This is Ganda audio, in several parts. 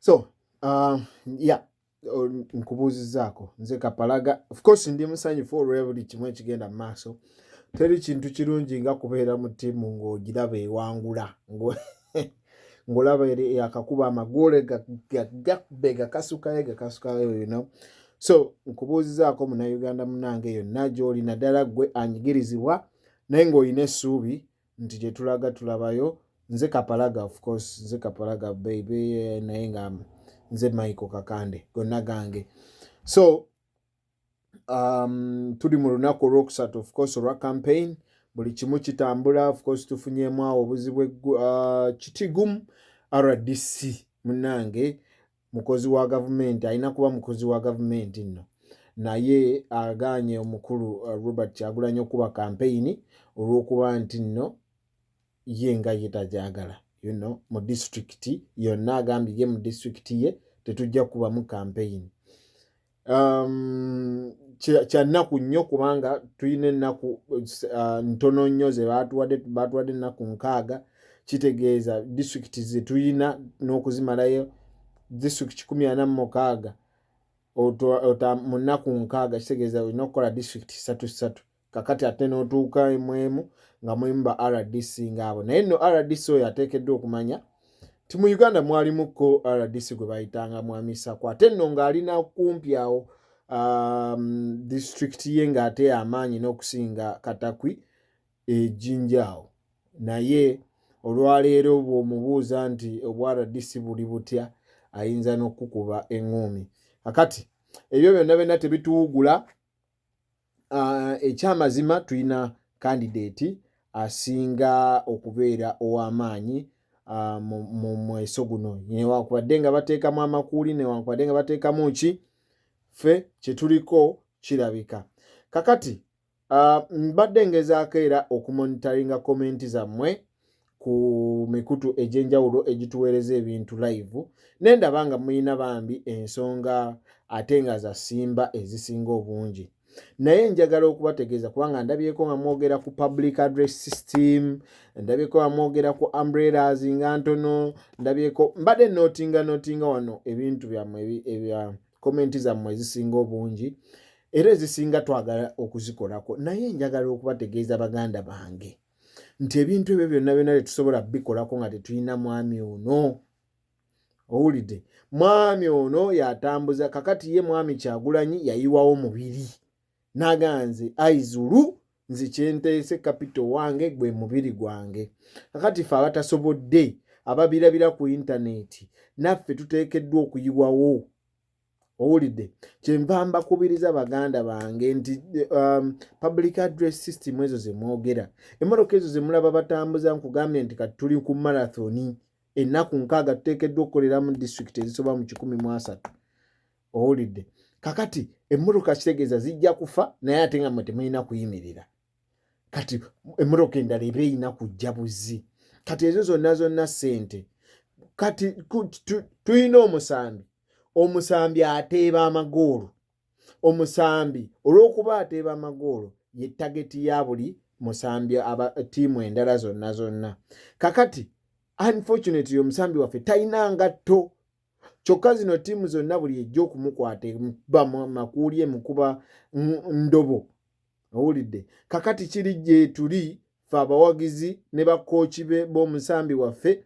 So yeah, nkubuuzizaako nze Kapalaga, of course ndi musanyufu olw'e buli kimu ekigenda mu maaso. Teri kintu kirungi nga kubeera mu ttiimu ng'ogiraba ewangula ng'olaba akakuba amagoole gakube gakasukayo you know. So nkubuuzizaako munnayuganda munnange yonna gy'oli naddala ggwe anyigirizibwa naye ng'olina essuubi nti gye tulaga tulabayo. Nze Kapalaga, of course nze Kapalaga baby, naye nga nze Michael Kakande gonna gange. So tuli mu lunaku olwokusatu of course olwa campaign, buli kimu kitambula. Of course tufunyeemu awo obuzibu kitigumu. RDC munnange mukozi wa gavumenti, alina kuba mukozi wa gavumenti nno, naye agaanye omukulu Robert Kyagulanyi okuba campaign olw'okuba nti nno ye nga ye tajagala you know, mu district yonna agambye ye mu district ye tetujja kubamu campaign. Kyannaku nnyo kubanga tulina ennaku ntono nnyo ze baatuwadde ennaku 6, kitegeeza district ze tulina n'okuzimalayo district 46 mu nnaku 6, kitegeeza olina okukola district 3 kakati ate n'otuuka emu nga mulimu ba RDC ngaabo. Naye nno RDC oyo ateekeddwa okumanya ti mu Uganda mwalimuko RDC gwe bayitanga Mwamisako, ate nno ng'alina kumpi awo district ye ng'ate amaanyi n'okusinga Katakwi ejjinjaawo. Naye olwaleero bw'omubuuza nti obwa RDC buli butya, ayinza n'okukuba eŋŋoomi. Kakati ebyo byonna tebituwugula. Ekyamazima tulina candidate asinga okubeera ow'amaanyi mu mweso guno, newankubadde nga bateekamu amakuuli, newankubadde nga bateekamu ki, ffe kye tuliko kirabika. Kakati mbadde ngezaako era okumonitaringa komenti zammwe ku mikutu egy'enjawulo egituweereza ebintu live, nendaba nga muyina bambi ensonga ate nga za Simba ezisinga obungi. Naye njagala okubategeeza kubanga ndabyeko nga mwogera ku public address system, ndabyeko nga mwogera ku umbrellas nga ntono, ndabyeko mbadde notinga wano ebintu byammwe ebya komenti zammwe ezisinga obungi era ezisinga twagala okuzikolako. Naye njagala okubategeeza baganda bange nti ebintu ebyo byonna tetusobola bikolako nga tetulina mwami ono. Owulidde? Mwami ono yatambuza kakati ye mwami Kyagulanyi yayiwawo mubiri naganze aizulu nze kyenteese capital wange gwe mubiri gwange. Kakati fe abatasobodde ababirabira ku internet naffe tuteekeddwa okuyiwawo. Owulidde? Kyenva mbakubiriza baganda bange nti public address system ezo ze mwogera, emmotoka ezo ze mulaba batambuza, nkugambye nti kati tuli ku marathoni ennaku 6 tuteekeddwa okukolera mu district ezisoba mu 13. Owulidde? Kakati emmotoka kitegeeza zijja kufa naye ate nga mwe temulina kuyimirira. Kati emmotoka endala eba erina kujja buzzi. Kati ezo zonna ssente. Kati tulina omusambi ateeba amagoolo. Omusambi olw'okuba ateeba amagoolo ye tageti ya buli musambi ttiimu endala zonna. Kakati unfortunately omusambi waffe talina ngatto. Kyokka zino ttiimu zonna buli ejja okumukwata emuba makuuli emukuba ndobo. Owulidde? Kakati kiri gye tuli ffe abawagizi ne bakooki b'omusambi waffe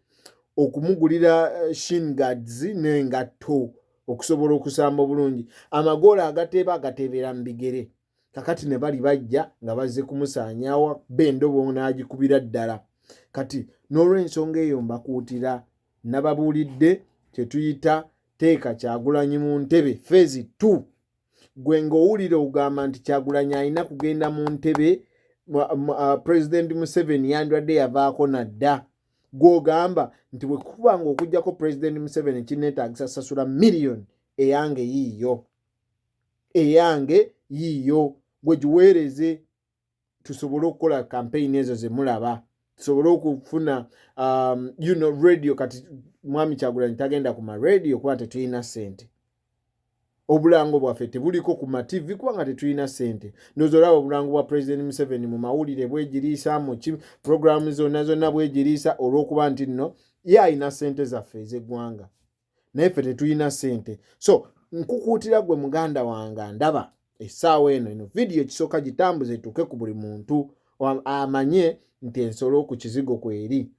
okumugulira shin guards n'engatto okusobola okusamba obulungi. Amagoolo agateebera mu bigere. Kakati ne bali bajja nga bazze kumusaanyaawa b'endobo n'agikubira ddala. Kati n'olw'ensonga eyo mbakuutira nababuulidde kye tuyita teeka Kyagulanyi mu ntebe phase 2. Gwe ng'owulira ogamba nti Kyagulanyi alina kugenda mu ntebe, President Museveni yandwadde yavaako nadda. Gw'ogamba nti bwe kuba ng'okujjako President Museveni kineetaagisa sasula miliyoni eyange yiiyo gwe giweereze tusobole okukola campaign ezo ze mulaba, tusobole okufuna radio. Kati mwami Kyagulanyi tagenda ku ma radio kuba tetulina ssente. Obulango bwaffe tebuliko ku ma TV kubanga tetulina ssente. Ndowooza olaba obulango bwa President Museveni mu mawulire bwegiriisa, mu programu zonna bwegiriisa olw'okuba nti nno ye alina ssente zaffe ez'eggwanga. naye ffe tetulina ssente. So nkukuutira gwe muganda wange ndaba essaawa eno vidiyo ekisooka gitambuze etuuke ku buli muntu amanye nti ensolo ku kizigo kweri,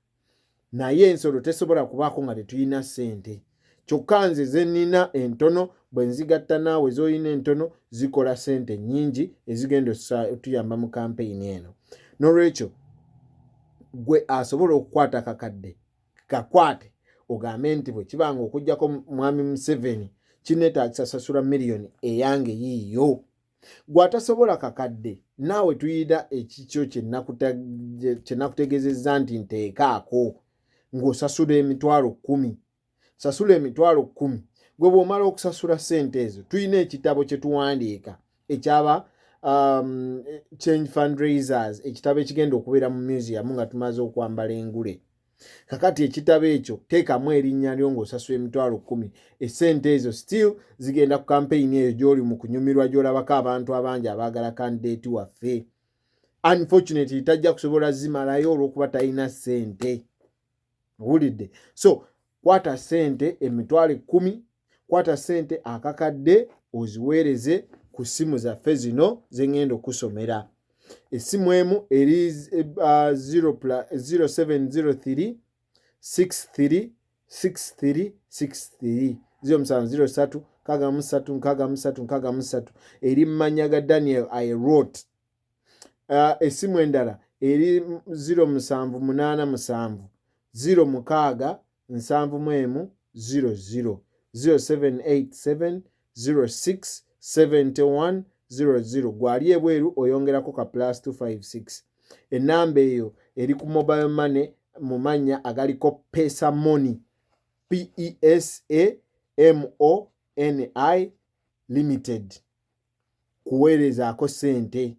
naye ensolo tesobola kubaako nga tetulina ssente. Kyokka nze ze nnina entono bwe nzigatta naawe z'olina entono zikola ssente nnyingi ezigenda otuyamba mu kampeyini eno. N'olwekyo gwe asobola okukwata kakadde kakwate ogambe nti bwe kibanga okujjako mwami Museveni kineetaagisa sasula miliyoni eyange yiiyo. Gwe atasobola kakadde naawe tuyida ekikyo kye nakutegeezezza nti nteekaako ng'osasula emitwalo 10. Sasula emitwalo 10. Gwe bw'omala okusasula ssente ezo tulina ekitabo kye tuwandiika ekyaba change fundraisers, ekitabo ekigenda okubeera mu museum nga tumaze okwambala engule. Kakati ekitabo ekyo teekamu erinnya lyo ng'osasula emitwalo 10. Essente ezo still zigenda ku kampeyini eyo gy'oli mu kunyumirwa gy'olabako abantu abangi abaagala kandidate waffe. Unfortunately tajja kusobola zimalayo olw'okuba talina ssente. Owulidde? So kwata ssente emitwalo 10, kwata ssente akakadde oziweereze ku ssimu zaffe zino ze ngenda okusomera. Essimu emu eri 0703 63 63 63 0703 63 eri mmanya ga Daniel Ayerot. Essimu endala eri 0787 06 71 00 0787 06 71 00. Gwali ebweru oyongerako ka +256. Enamba eyo eri ku mobile money mu mannya agaliko Pesa Money, PESAMONI Limited. Kuweerezaako ssente.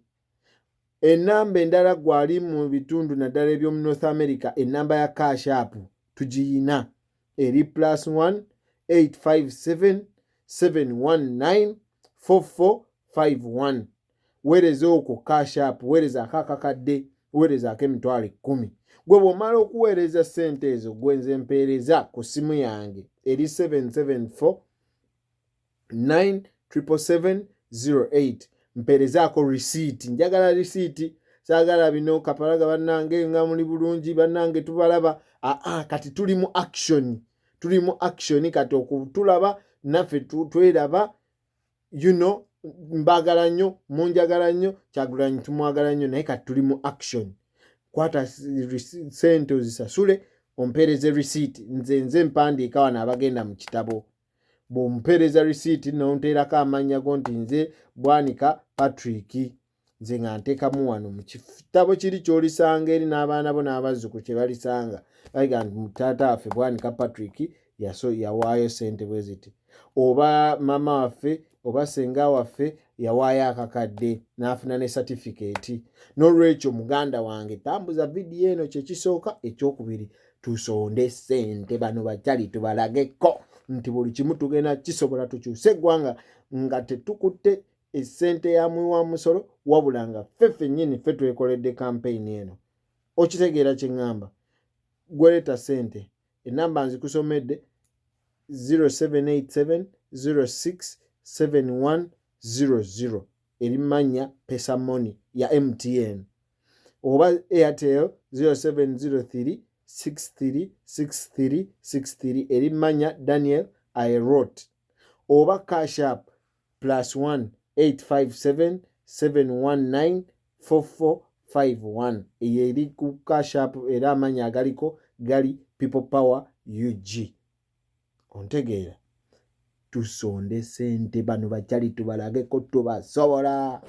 Enamba endala gwali mu bitundu naddala eby'omu North America, enamba ya Cash App tugiyina eri +1 857 719 4451. Weereza okwo Cash App, weerezaako akakadde, weerezaako emitwalo 10. Gwe bw'omala okuweereza ssente ezo gwe nze mpeereza ku ssimu yange eri 774 97708. Mpeerezaako risiiti. Njagala risiiti, saagala bino Kapalaga bannange nga muli bulungi bannange tubalaba. Kati tuli mu action. Tuli mu action kati okutulaba naffe tweraba, mbagala nnyo, munjagala nnyo, Kyagulanyi tumwagala nnyo, naye kati tuli mu action. Kwata ssente ozisasule ompeereze risiiti. Nze mpandiika wano abagenda mu kitabo. Bw'ompeereza risiiti n'onteerako amannya go nti nze Bwanika Patrick, nze nga nteekamu wano mu kitabo kiri ky'olisanga eri n'abaana bo n'abazzukulu kye balisanga. Bayiga nti taata waffe Bwanika Patrick yawaayo ssente bwe ziti, oba mama waffe oba senga waffe yawaayo akakadde n'afuna ne certificate. N'olwekyo muganda wange tambuza vidiyo eno kyekisooka. Ekyokubiri, tusonde ssente bano bajali tubalageko nti buli kimu tugenda kisobola tukyuse eggwanga nga tetukutte essente ya muwa musolo, wabula nga ffe nnyini ffe twekoledde kampeyini eno. Okitegeera kye ŋŋamba? Gweleeta ssente. Enamba nzikusomedde 0787 06 7100 eri mmanya Pesa Money ya MTN, oba Airtel 0703 63 63 63 eri mmanya Daniel Ayerot, oba Cash App +1 857 719 4451. Eyo eri ku Cash App era amanya agaliko gali People Power UG. Ontegeera? Tusonde ssente bano bajali tubalageko tubasobola.